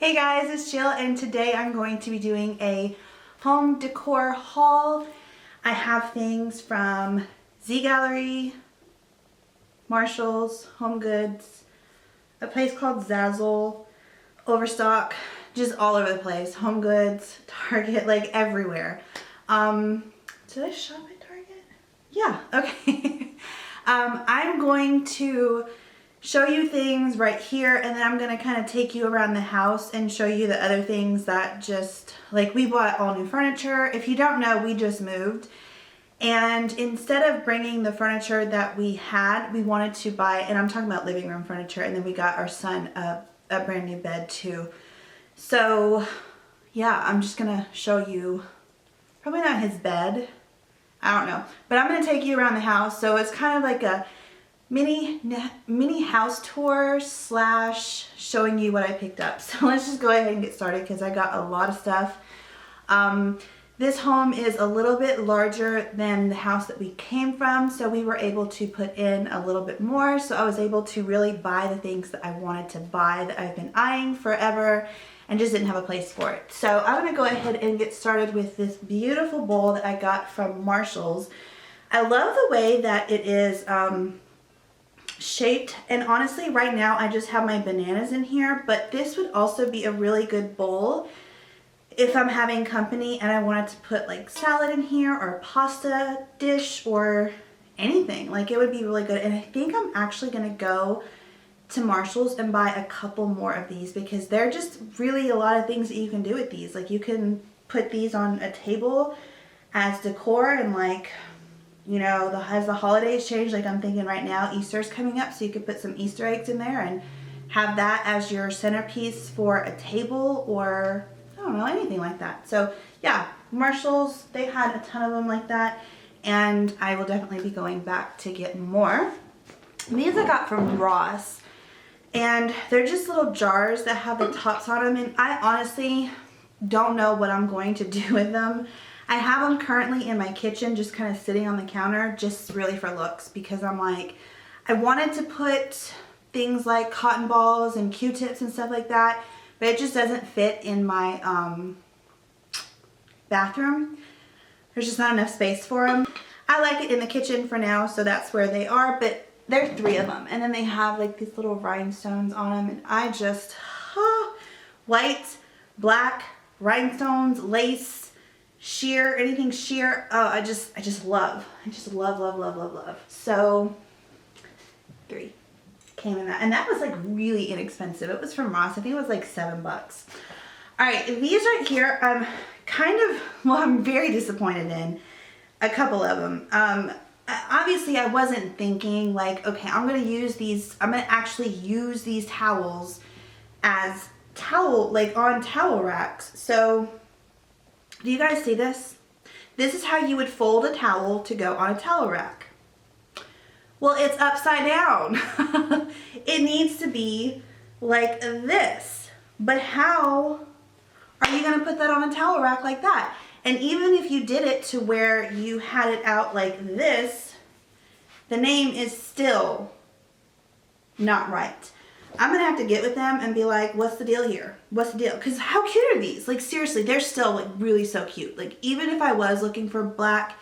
Hey guys, it's Jill and today I'm going to be doing a home decor haul. I have things from Gallerie, Marshalls, Homegoods, a place called Zazzle, Overstock, just all over the place. Homegoods, Target, like everywhere. Did I shop at Target? Yeah, okay. I'm going to show you things right here, and then I'm going to kind of take you around the house and show you the other things that just, like, we bought all new furniture. If you don't know, we just moved, and instead of bringing the furniture that we had, we wanted to buy, and I'm talking about living room furniture, and then we got our son a brand new bed too. So yeah, I'm just going to show you, probably not his bed, I don't know, but I'm going to take you around the house. So it's kind of like a mini house tour slash showing you what I picked up. So let's just go ahead and get started because I got a lot of stuff. This home is a little bit larger than the house that we came from, so we were able to put in a little bit more. So I was able to really buy the things that I wanted to buy that I've been eyeing forever and just didn't have a place for it. So I'm gonna go ahead and get started with this beautiful bowl that I got from Marshalls. I love the way that it is shaped, and honestly right now I just have my bananas in here, but this would also be a really good bowl if I'm having company and I wanted to put like salad in here or a pasta dish or anything. Like, it would be really good. And I think I'm actually gonna go to Marshalls and buy a couple more of these because they're just really a lot of things that you can do with these. Like, you can put these on a table as decor, and like, you know, as the holidays change, like I'm thinking right now Easter's coming up, so you could put some Easter eggs in there and have that as your centerpiece for a table, or I don't know, anything like that. So yeah, Marshalls, they had a ton of them like that, and I will definitely be going back to get more. These I got from Ross, and they're just little jars that have the tops on them, and I honestly don't know what I'm going to do with them. I have them currently in my kitchen, just kind of sitting on the counter, just really for looks, because I'm like, I wanted to put things like cotton balls and Q-tips and stuff like that, but it just doesn't fit in my bathroom. There's just not enough space for them. I like it in the kitchen for now, so that's where they are, but there are 3 of them, and then they have like these little rhinestones on them, and I just, white, black, rhinestones, lace, sheer, anything sheer, oh, I just love. I just love. So 3 came in that, and that was like really inexpensive. It was from Ross. I think it was like $7. All right, these right here, I'm I'm very disappointed in a couple of them. Obviously I wasn't thinking like, okay, I'm gonna actually use these towels as on towel racks. So do you guys see this? This is how you would fold a towel to go on a towel rack. Well, it's upside down. It needs to be like this. But how are you gonna put that on a towel rack like that? And even if you did it to where you had it out like this, the name is still not right. I'm gonna have to get with them and be like, what's the deal here? What's the deal? Because how cute are these? Like, seriously, they're still like really so cute. Like, even if I was looking for black,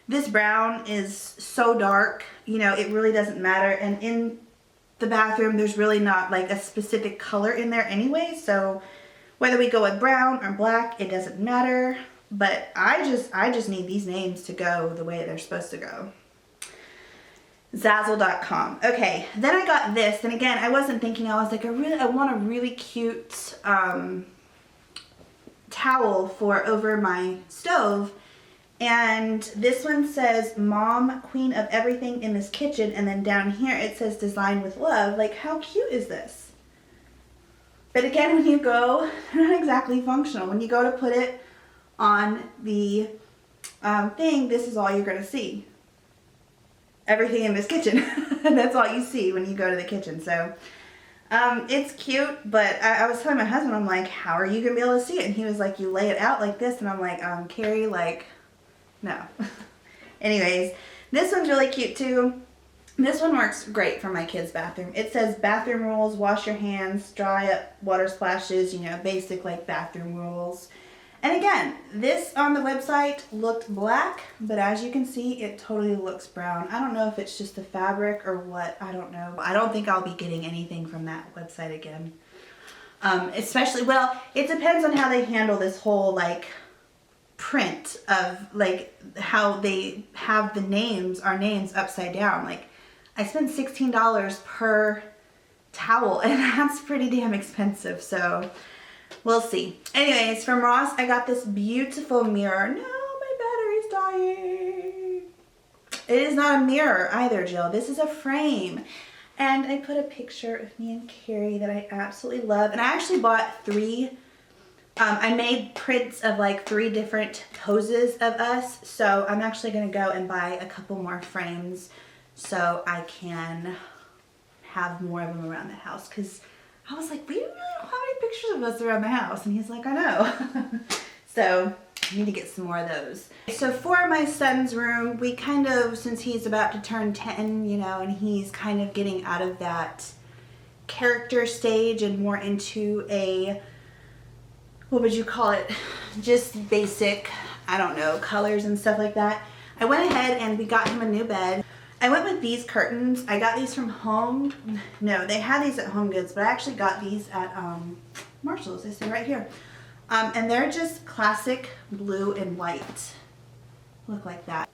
this brown is so dark, you know, it really doesn't matter. And in the bathroom, there's really not like a specific color in there anyway. So whether we go with brown or black, it doesn't matter. But I just need these names to go the way they're supposed to go. Zazzle.com. Okay, then I got this, and again, I wasn't thinking, I was like, I want a really cute towel for over my stove, and this one says Mom, Queen of Everything in this kitchen, and then down here it says Design with Love. Like, how cute is this? But again, when you go, they're not exactly functional. When you go to put it on the thing, this is all you're going to see. Everything in this kitchen. That's all you see when you go to the kitchen. So it's cute, but I was telling my husband, I'm like, how are you gonna be able to see it? And he was like, you lay it out like this. And I'm like, Carrie, like, no. Anyways, this one's really cute too. This one works great for my kids' bathroom. It says bathroom rules, wash your hands, dry up water splashes, you know, basic like bathroom rules. And again, this on the website looked black, but as you can see, it totally looks brown. I don't know if it's just the fabric or what, I don't know. I don't think I'll be getting anything from that website again. Especially, well, it depends on how they handle this whole like print of like how they have the names, our names upside down. Like I spent $16 per towel and that's pretty damn expensive, so we'll see. Anyways, from Ross, I got this beautiful mirror. No, my battery's dying. It is not a mirror either, Jill. This is a frame. And I put a picture of me and Carrie that I absolutely love. And I actually bought 3. I made prints of like 3 different poses of us. So I'm actually going to go and buy a couple more frames so I can have more of them around the house. Because I was like, we really don't have any pictures of us around the house. And he's like, I know. So I need to get some more of those. So for my son's room, we kind of, since he's about to turn 10, you know, and he's kind of getting out of that character stage and more into a, what would you call it? Just basic, I don't know, colors and stuff like that. I went ahead and we got him a new bed. I went with these curtains. I got these from no, they had these at Homegoods, but I actually got these at Marshall's. They say right here. And they're just classic blue and white. Look like that.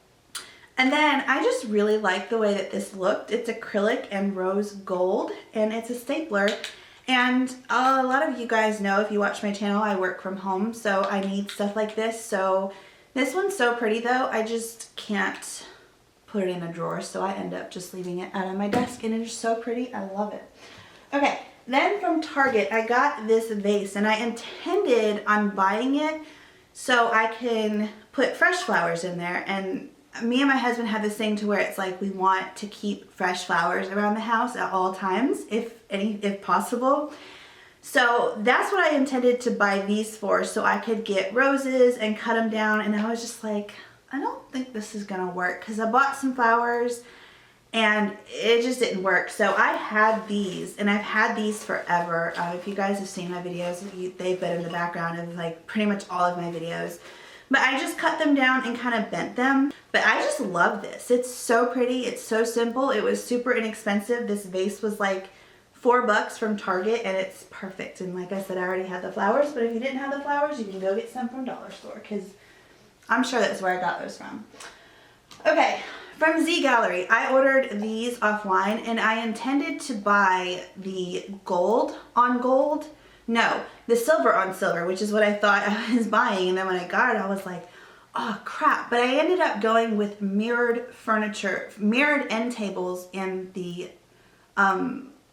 And then I just really like the way that this looked. It's acrylic and rose gold, and it's a stapler. And a lot of you guys know, if you watch my channel, I work from home, so I need stuff like this. So this one's so pretty though, I just can't put it in a drawer, so I end up just leaving it out on my desk, and it is so pretty. I love it. Okay, then from Target, I got this vase, and I intended on buying it so I can put fresh flowers in there. And me and my husband have this thing to where it's like we want to keep fresh flowers around the house at all times, if possible. So that's what I intended to buy these for, so I could get roses and cut them down. And I was just like, I don't think this is gonna work, because I bought some flowers and it just didn't work. So I had these, and I've had these forever. If you guys have seen my videos, they've been in the background of like pretty much all of my videos. But I just cut them down and kind of bent them. But I just love this. It's so pretty. It's so simple. It was super inexpensive. This vase was like $4 from Target, and it's perfect. And like I said, I already had the flowers. But if you didn't have the flowers, you can go get some from Dollar Store, because I'm sure that's where I got those from. Okay, from Gallerie, I ordered these offline, and I intended to buy the gold on gold. No, the silver on silver, which is what I thought I was buying. And then when I got it, I was like, oh crap. But I ended up going with mirrored furniture, mirrored end tables in the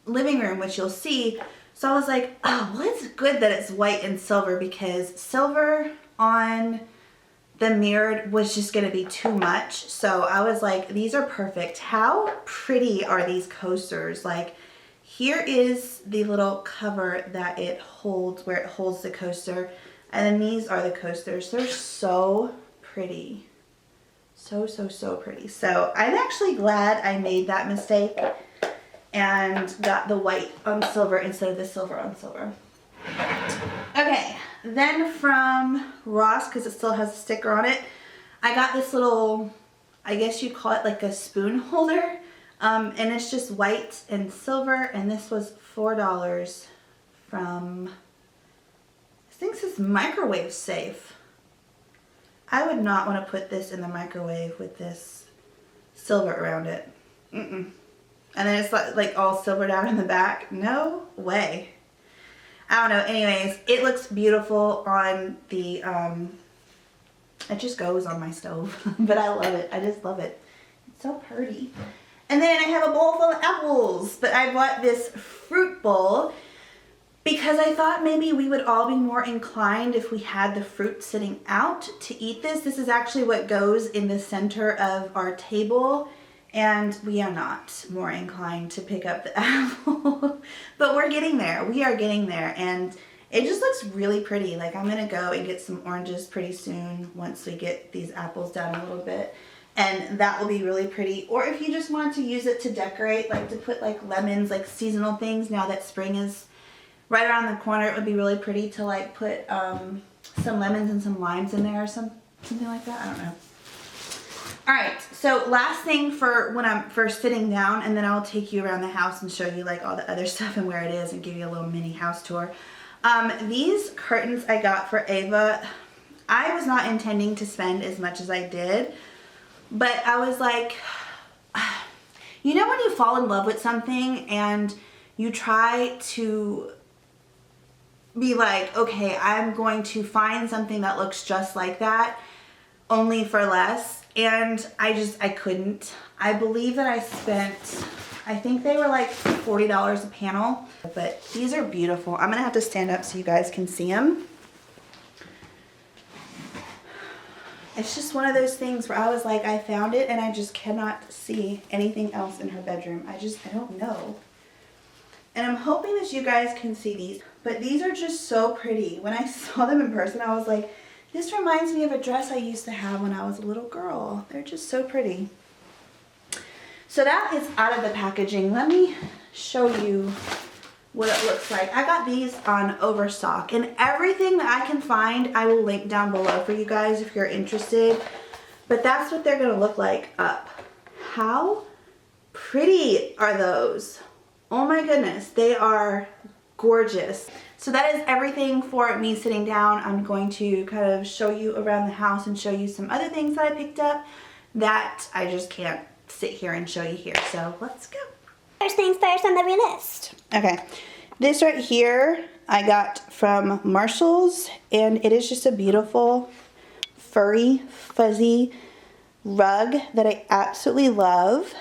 living room, which you'll see. So I was like, oh, well, it's good that it's white and silver, because silver on the mirrored was just going to be too much. So I was like, these are perfect. How pretty are these coasters? Like, here is the little cover that it holds, where it holds the coaster. And then these are the coasters. They're so pretty. So, so, so pretty. So I'm actually glad I made that mistake and got the white on silver instead of the silver on silver. Okay, then from Ross, because it still has a sticker on it, I got this little, I guess you call it like a spoon holder. And it's just white and silver, and this was $4 from, I think this is microwave safe. I would not want to put this in the microwave with this silver around it. And then it's like all silvered out in the back. No way. I don't know. Anyways, it looks beautiful on the, it just goes on my stove. But I love it. I just love it. It's so pretty. And then I have a bowl full of apples, but I bought this fruit bowl because I thought maybe we would all be more inclined if we had the fruit sitting out to eat this. This is actually what goes in the center of our table, and we are not more inclined to pick up the apple. But we're getting there. We are getting there, and it just looks really pretty. Like, I'm gonna go and get some oranges pretty soon once we get these apples down a little bit. and that will be really pretty. Or if you just want to use it to decorate, like to put like lemons, like seasonal things, now that spring is right around the corner, it would be really pretty to like put some lemons and some limes in there or something like that. I don't know. All right, so last thing for when I'm first sitting down, and then I'll take you around the house and show you like all the other stuff and where it is and give you a little mini house tour. These curtains I got for Ava. I was not intending to spend as much as I did, but I was like, you know when you fall in love with something and you try to be like, okay, I'm going to find something that looks just like that, only for less. And I couldn't. I believe that I spent, I think they were like $40 a panel, but these are beautiful. I'm gonna have to stand up so you guys can see them. It's just one of those things where I was like, I found it and I just cannot see anything else in her bedroom. I don't know. And I'm hoping that you guys can see these, but these are just so pretty. When I saw them in person, I was like, this reminds me of a dress I used to have when I was a little girl. They're just so pretty. So that is out of the packaging. Let me show you what it looks like. I got these on Overstock, and everything that I can find, I will link down below for you guys if you're interested. But that's what they're gonna look like up. How pretty are those? Oh my goodness, they are gorgeous. So that is everything for me sitting down. I'm going to kind of show you around the house and show you some other things that I picked up that I just can't sit here and show you here. So let's go. First things first on the list. Okay, this right here I got from Marshall's, and it is just a beautiful furry fuzzy rug that I absolutely love.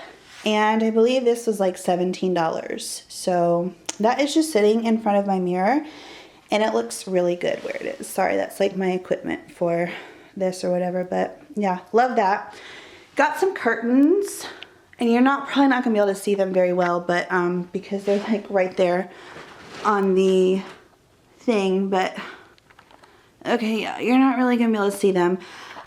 And I believe this was like $17. So that is just sitting in front of my mirror, and it looks really good where it is. Sorry, that's like my equipment for this or whatever, but yeah, love that. Got some curtains, and you're probably not gonna be able to see them very well, but because they're like right there on the thing, but okay, yeah, you're not really gonna be able to see them.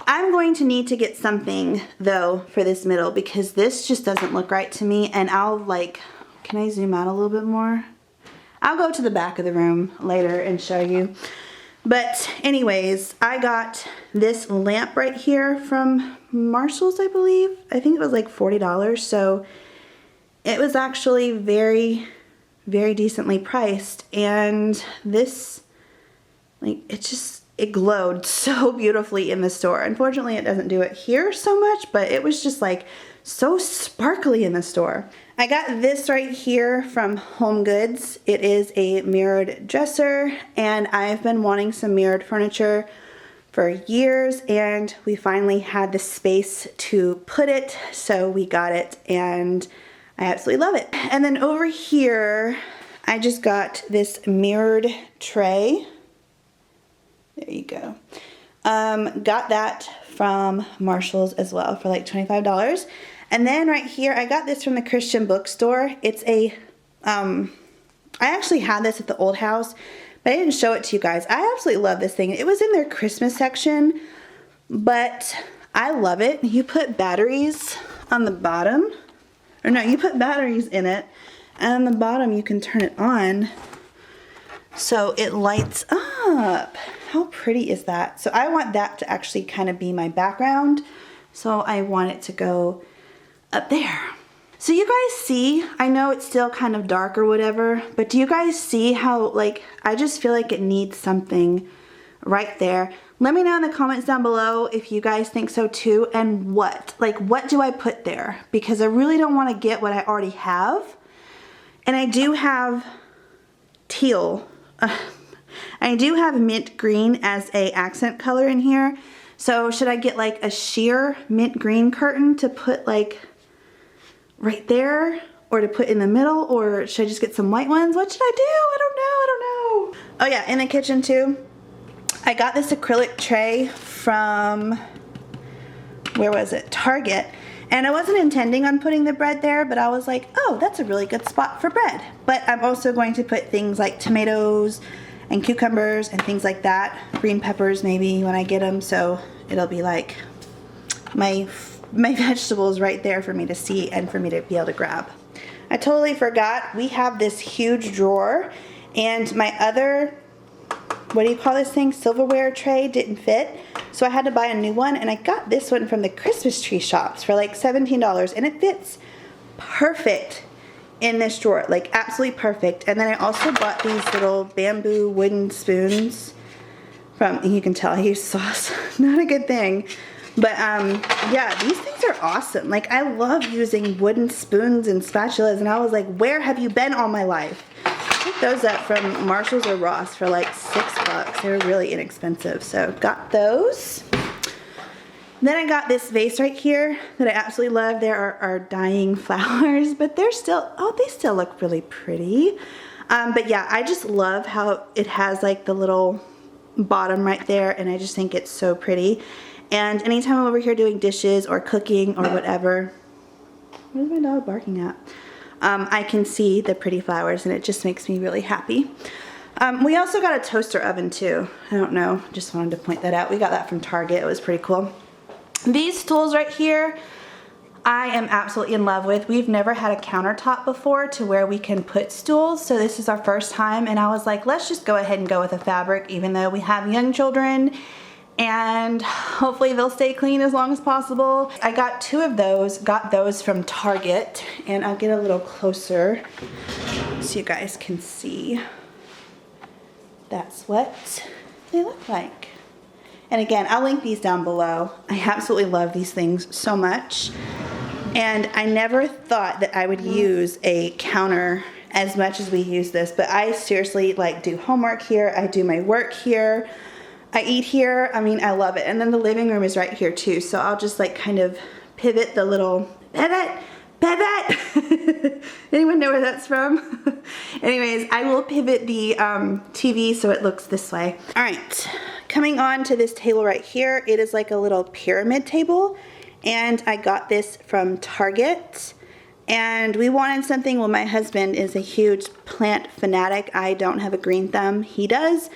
I'm going to need to get something though for this middle, because this just doesn't look right to me. And I'll like, can I zoom out a little bit more? I'll go to the back of the room later and show you. But anyways, I got this lamp right here from Marshall's, I believe. I think it was like $40. So it was actually very, very decently priced. And this, like, it glowed so beautifully in the store. Unfortunately, it doesn't do it here so much, but it was just like so sparkly in the store. I got this right here from Homegoods. It is a mirrored dresser, and I've been wanting some mirrored furniture for years, and we finally had the space to put it, so we got it, and I absolutely love it. And then over here, I just got this mirrored tray. There you go. Got that from Marshall's as well for like $25. And then right here, I got this from the Christian bookstore. It's a, I actually had this at the old house, but I didn't show it to you guys. I absolutely love this thing. It was in their Christmas section, but I love it. You put batteries on the bottom, or no, you put batteries in it, and on the bottom you can turn it on so it lights up. How pretty is that? So I want that to actually kind of be my background, so I want it to go up there. So you guys see, I know it's still kind of dark or whatever, but do you guys see how, like, I just feel like it needs something right there. Let me know in the comments down below if you guys think so too, and what do I put there? Because I really don't want to get what I already have. And I do have teal. I do have mint green as a accent color in here. So should I get like a sheer mint green curtain to put like right there, or to put in the middle, or should I just get some white ones? What should I do? I don't know. Oh yeah, in the kitchen too, I got this acrylic tray from, where was it? Target. And I wasn't intending on putting the bread there, but I was like, oh, that's a really good spot for bread. But I'm also going to put things like tomatoes and cucumbers and things like that. Green peppers maybe when I get them, so it'll be like my my vegetables right there for me to see and for me to be able to grab. I totally forgot, we have this huge drawer, and my other, what do you call this thing, silverware tray didn't fit, so I had to buy a new one, and I got this one from the Christmas tree shops for like $17, and it fits perfect in this drawer, like absolutely perfect. And then I also bought these little bamboo wooden spoons from, you can tell I use sauce, not a good thing. But yeah, these things are awesome. Like, I love using wooden spoons and spatulas, and I was like, where have you been all my life? I picked those up from Marshall's or Ross for like $6. They were really inexpensive, so got those. Then I got this vase right here that I absolutely love. There are dying flowers, but they're still, oh, they still look really pretty. But yeah, I just love how it has like the little bottom right there, and I just think it's so pretty. And anytime I'm over here doing dishes or cooking or whatever, what is my dog barking at? I can see the pretty flowers, and it just makes me really happy. We also got a toaster oven too. I don't know, just wanted to point that out. We got that from Target. It was pretty cool. These stools right here, I am absolutely in love with. We've never had a countertop before to where we can put stools, so this is our first time, and I was like, let's just go ahead and go with a fabric, even though we have young children, and hopefully they'll stay clean as long as possible. I got 2 of those, got those from Target, and I'll get a little closer so you guys can see. That's what they look like. And again, I'll link these down below. I absolutely love these things so much. And I never thought that I would use a counter as much as we use this, but I seriously like do homework here. I do my work here. I eat here. I mean, I love it. And then the living room is right here too. So I'll just like kind of pivot the little pivot. Anyone know where that's from? Anyways, I will pivot the TV so it looks this way. All right, coming on to this table right here, it is like a little pyramid table, and I got this from Target. And we wanted something, well, my husband is a huge plant fanatic. I don't have a green thumb, he does.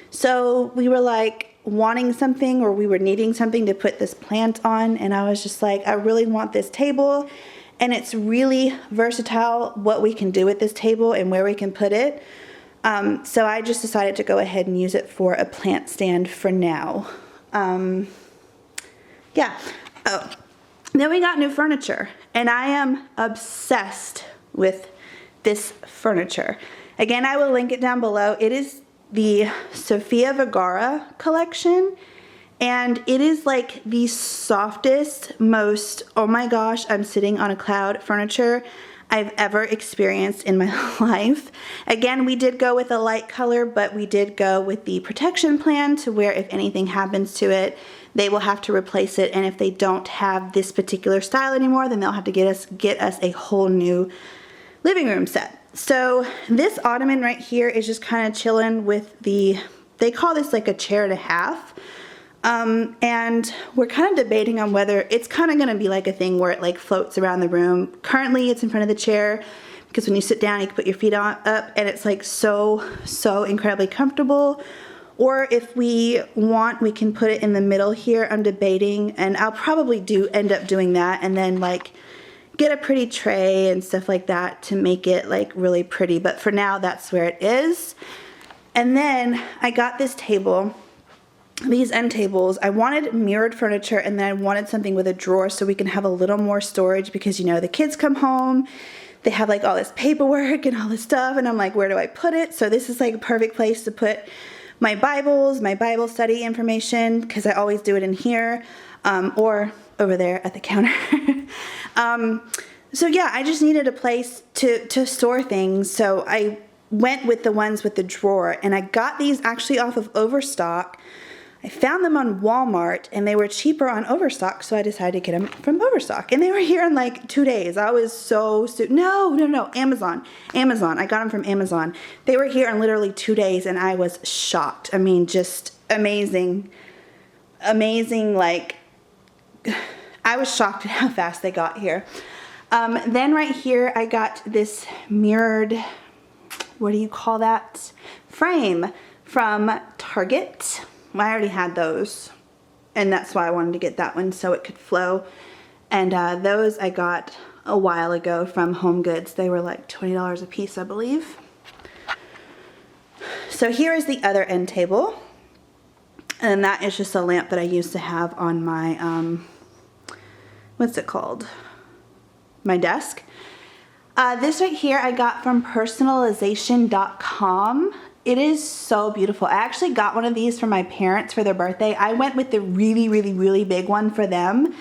So we were like wanting something, or we were needing something to put this plant on, and I was just like, I really want this table. And it's really versatile what we can do with this table and where we can put it. So I just decided to go ahead and use it for a plant stand for now. Yeah. Oh, then we got new furniture, and I am obsessed with this furniture. Again, I will link it down below. It is the Sofia Vergara collection. And it is like the softest, most, oh my gosh, I'm sitting on a cloud furniture I've ever experienced in my life. Again, we did go with a light color, but we did go with the protection plan to where if anything happens to it, they will have to replace it. And if they don't have this particular style anymore, then they'll have to get us a whole new living room set. So this ottoman right here is just kind of chilling with the, they call this like a chair and a half. And we're kind of debating on whether it's kind of going to be like a thing where it like floats around the room. Currently it's in front of the chair because when you sit down you can put your feet up and it's like so incredibly comfortable. Or if we want, we can put it in the middle here. I'm debating, and I'll probably end up doing that, and then like get a pretty tray and stuff like that to make it like really pretty. But for now, that's where it is. And then I got this table. These end tables, I wanted mirrored furniture, and then I wanted something with a drawer so we can have a little more storage because, you know, the kids come home, they have like all this paperwork and all this stuff, and I'm like, where do I put it? So this is like a perfect place to put my Bibles, my Bible study information, because I always do it in here, or over there at the counter. So yeah, I just needed a place to store things, so I went with the ones with the drawer, and I got these actually off of Overstock. I found them on Walmart, and they were cheaper on Overstock, so I decided to get them from Overstock. And they were here in like 2 days. I was so no, Amazon. I got them from Amazon. They were here in literally 2 days, and I was shocked. I mean, just amazing, like, I was shocked at how fast they got here. Then right here, I got this mirrored, what do you call that? Frame from Target. I already had those, and that's why I wanted to get that one so it could flow. And those I got a while ago from Homegoods. They were like $20 a piece, I believe. So here is the other end table. And that is just a lamp that I used to have on my, what's it called? My desk. This right here I got from personalization.com. It is so beautiful. I actually got one of these for my parents for their birthday. I went with the really, really, really big one for them.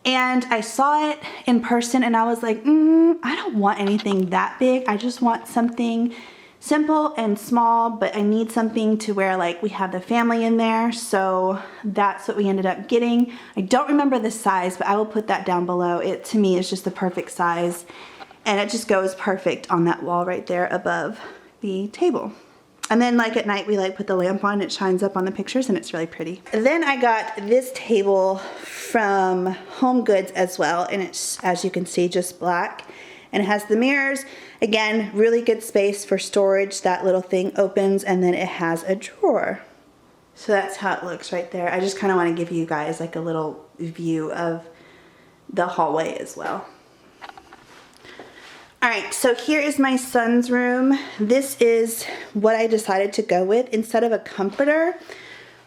And I saw it in person and I was like, I don't want anything that big. I just want something simple and small, but I need something to where like we have the family in there. So that's what we ended up getting. I don't remember the size, but I will put that down below. It to me is just the perfect size. And it just goes perfect on that wall right there above the table. And then like at night we like put the lamp on, it shines up on the pictures and it's really pretty. And then I got this table from HomeGoods as well, and it's, as you can see, just black. And it has the mirrors. Again, really good space for storage. That little thing opens and then it has a drawer. So that's how it looks right there. I just kind of want to give you guys like a little view of the hallway as well. Alright, so here is my son's room. This is what I decided to go with. Instead of a comforter,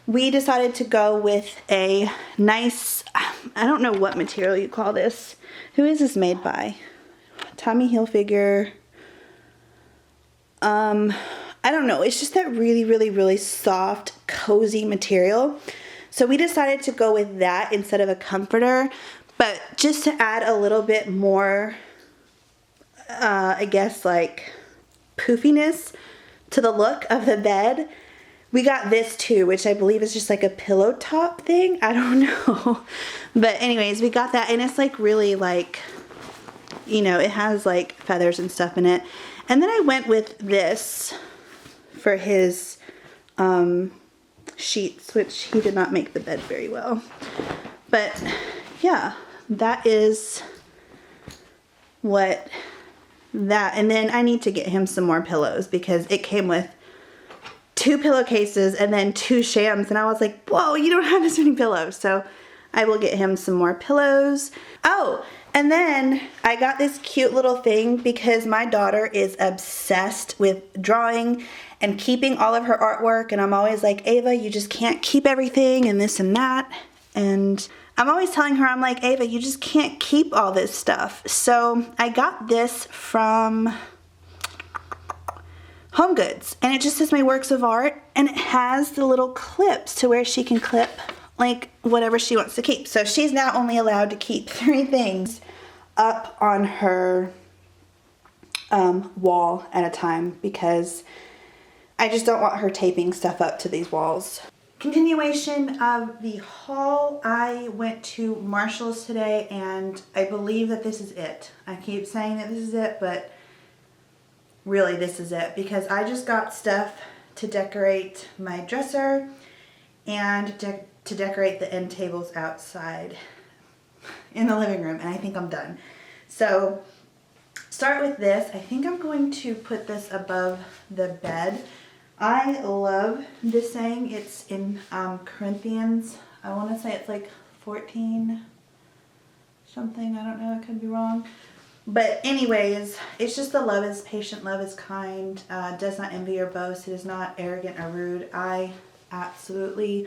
we decided to go with a nice, I don't know what material you call this. Who is this made by? Tommy Hilfiger. I don't know. It's just that really, really, really soft, cozy material. So we decided to go with that instead of a comforter. But just to add a little bit more, I guess like poofiness to the look of the bed, we got this too, which I believe is just like a pillow top thing. I don't know. But anyways, we got that and it's like really like, you know, it has like feathers and stuff in it. And then I went with this for his sheets, which he did not make the bed very well. But yeah, that is what that, and then I need to get him some more pillows because it came with 2 pillowcases and then 2 shams, and I was like, whoa, you don't have this many pillows. So I will get him some more pillows. Oh, and then I got this cute little thing because my daughter is obsessed with drawing and keeping all of her artwork, and I'm always like, Ava, you just can't keep everything and this and that. And I'm always telling her, I'm like, Ava, you just can't keep all this stuff. So I got this from HomeGoods, and it just says my works of art, and it has the little clips to where she can clip like whatever she wants to keep. So she's now only allowed to keep 3 things up on her wall at a time because I just don't want her taping stuff up to these walls. Continuation of the haul. I went to Marshall's today and I believe that this is it. I keep saying that this is it, but really this is it because I just got stuff to decorate my dresser and to decorate the end tables outside in the living room, and I think I'm done. So start with this. I think I'm going to put this above the bed. I love this saying. It's in Corinthians. I want to say it's like 14 something. I don't know. I could be wrong. But anyways, it's just the love is patient, love is kind, does not envy or boast, it is not arrogant or rude. I absolutely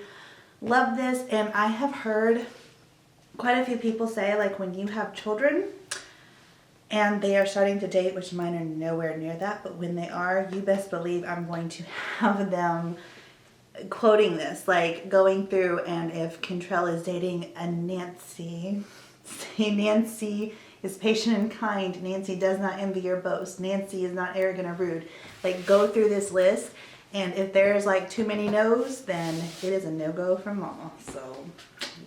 love this, and I have heard quite a few people say, like, when you have children and they are starting to date, which mine are nowhere near that, but when they are, you best believe I'm going to have them quoting this, like going through, and if Kentrell is dating a Nancy, say Nancy is patient and kind, Nancy does not envy or boast, Nancy is not arrogant or rude. Like, go through this list, and if there's like too many no's, then it is a no-go from mama. So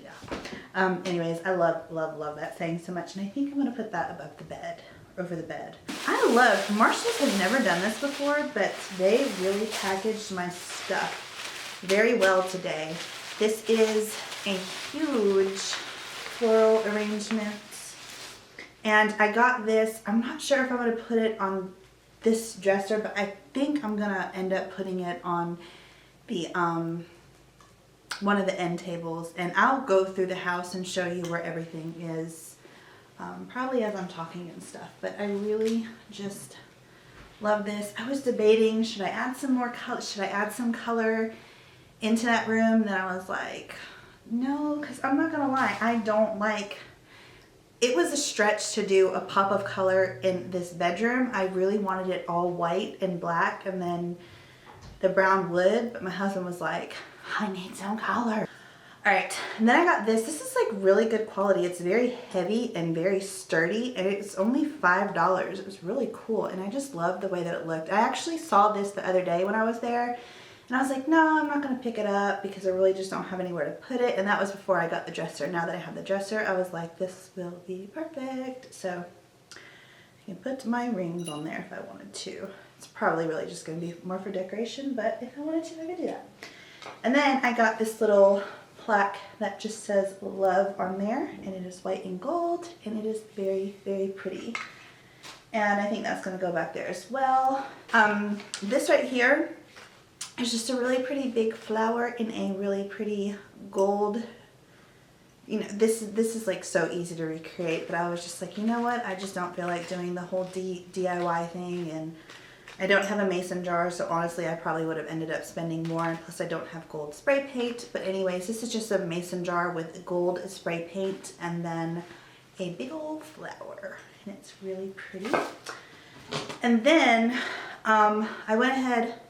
yeah. Anyways, I love that saying so much, and I think I'm gonna put that above the bed, over the bed. I love, Marshalls has never done this before, but they really packaged my stuff very well today. This is a huge floral arrangement, and I got this. I'm not sure if I'm gonna put it on this dresser, but I think I'm gonna end up putting it on the one of the end tables, and I'll go through the house and show you where everything is probably as I'm talking and stuff, but I really just love this. I was debating, should I add some more color? Should I add some color into that room? Then I was like, no, because I'm not gonna lie, I don't like, it was a stretch to do a pop of color in this bedroom. I really wanted it all white and black and then the brown wood, but my husband was like, I need some color. All right, and then I got this. This is like really good quality. It's very heavy and very sturdy, and it's only $5. It was really cool, and I just loved the way that it looked. I actually saw this the other day when I was there, and I was like, no, I'm not gonna pick it up because I really just don't have anywhere to put it, and that was before I got the dresser. Now that I have the dresser, I was like, this will be perfect. So I can put my rings on there if I wanted to. It's probably really just gonna be more for decoration, but if I wanted to, I could do that. And then I got this little plaque that just says love on there, and it is white and gold, and it is very, very pretty. And I think that's gonna go back there as well. This right here is just a really pretty big flower in a really pretty gold. You know, this is like so easy to recreate, but I was just like, you know what? I just don't feel like doing the whole DIY thing, and I don't have a mason jar, so honestly I probably would have ended up spending more, and plus I don't have gold spray paint. But anyways, this is just a mason jar with gold spray paint and then a big old flower, and it's really pretty. And then I went ahead,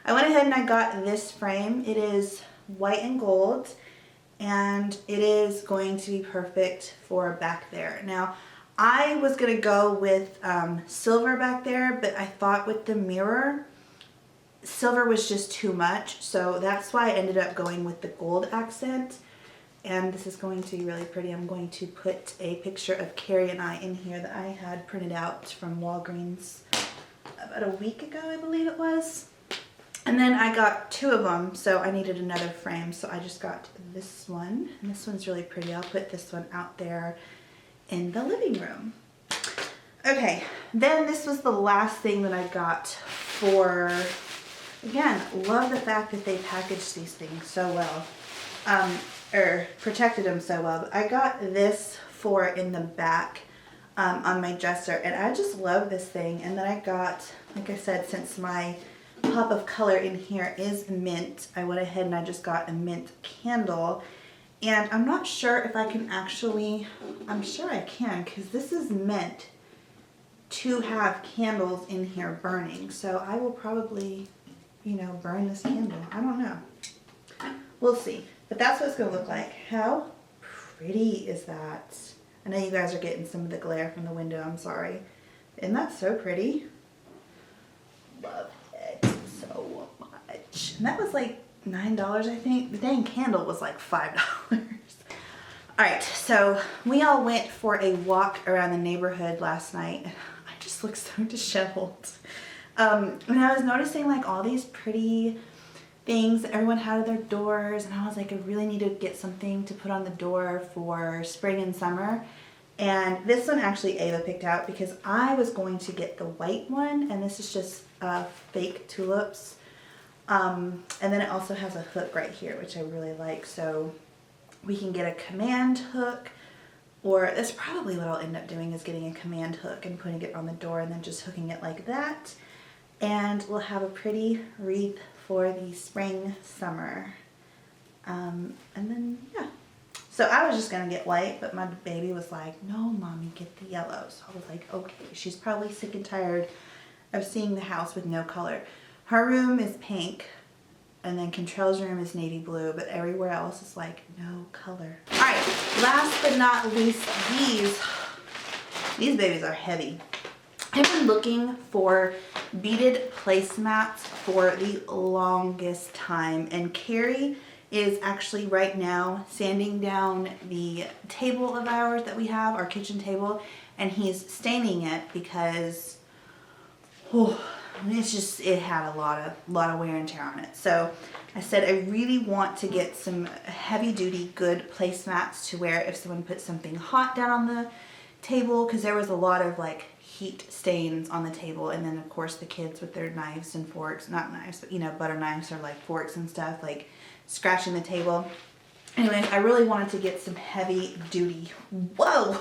I went ahead and I got this frame. It is white and gold, and it is going to be perfect for back there. Now, I was gonna go with silver back there, but I thought with the mirror, silver was just too much. So that's why I ended up going with the gold accent. And this is going to be really pretty. I'm going to put a picture of Carrie and I in here that I had printed out from Walgreens about a week ago, I believe it was. And then I got two of them, so I needed another frame. So I just got this one, and this one's really pretty. I'll put this one out there in the living room. Okay, then this was the last thing that I got for, again, love the fact that they packaged these things so well, or protected them so well. But I got this for in the back on my dresser, and I just love this thing. And then I got, like I said, since my pop of color in here is mint, I went ahead and I just got a mint candle. And I'm not sure if I can actually, I'm sure I can, because this is meant to have candles in here burning. So I will probably, you know, burn this candle. I don't know. We'll see. But that's what it's going to look like. How pretty is that? I know you guys are getting some of the glare from the window. I'm sorry. Isn't that so pretty? Love it so much. And that was like $9, I think. The dang candle was like $5. Alright, so we all went for a walk around the neighborhood last night. I just look so disheveled. And I was noticing like all these pretty things that everyone had at their doors, and I was like, I really need to get something to put on the door for spring and summer. And this one actually Ava picked out because I was going to get the white one, and this is just fake tulips. And then it also has a hook right here, which I really like. So we can get a command hook, or that's probably what I'll end up doing, is getting a command hook and putting it on the door and then just hooking it like that. And we'll have a pretty wreath for the spring, summer. And then, yeah. So I was just gonna get white, but my baby was like, no, mommy, get the yellow. So I was like, okay. She's probably sick and tired of seeing the house with no color. Her room is pink, and then Control's room is navy blue, but everywhere else is like no color. All right, last but not least, these babies are heavy. I've been looking for beaded placemats for the longest time, and Carrie is actually right now sanding down the table of ours that we have, our kitchen table, and he's staining it because it's just, it had a lot of wear and tear on it. So I said I really want to get some heavy duty good placemats to where if someone puts something hot down on the table, because there was a lot of like heat stains on the table, and then of course the kids with their knives and forks, not knives, but you know, butter knives or like forks and stuff, like scratching the table. Anyway, I really wanted to get some heavy duty, whoa,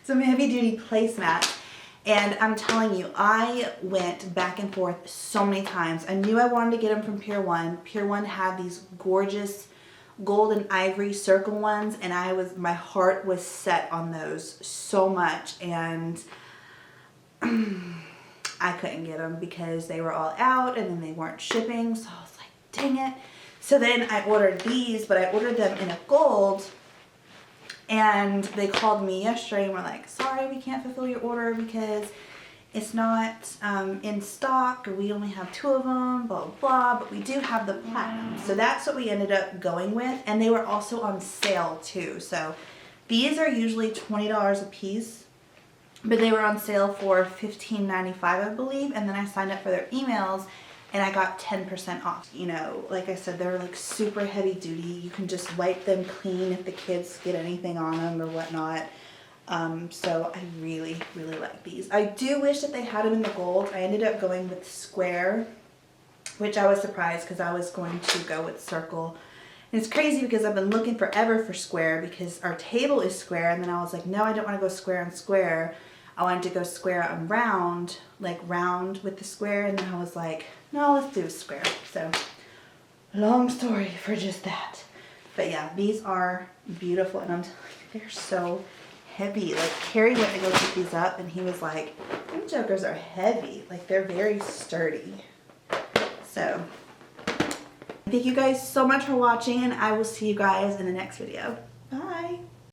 some heavy duty placemats. And I'm telling you, I went back and forth so many times. I knew I wanted to get them from Pier 1. Pier 1 had these gorgeous gold and ivory circle ones, and my heart was set on those so much, and I couldn't get them because they were all out and then they weren't shipping. So I was like, dang it. So then I ordered these, but I ordered them in a gold, and they called me yesterday and were like, sorry, we can't fulfill your order because it's not in stock, or we only have 2 of them, blah, blah, blah, but we do have the platinum. So that's what we ended up going with, and they were also on sale too. So these are usually $20 a piece, but they were on sale for $15.95, I believe, and then I signed up for their emails, and I got 10% off. You know, like I said, they're like super heavy duty. You can just wipe them clean if the kids get anything on them or whatnot. So I really, really like these. I do wish that they had them in the gold. I ended up going with square, which I was surprised because I was going to go with circle. And it's crazy because I've been looking forever for square because our table is square, and then I was like, no, I don't want to go square on square. I wanted to go square on round, like round with the square, and then I was like, no, let's do a square. So, long story for just that. But yeah, these are beautiful, and I'm telling you, they're so heavy. Like, Carrie went to go pick these up, and he was like, them jokers are heavy. Like, they're very sturdy. So, thank you guys so much for watching, and I will see you guys in the next video. Bye!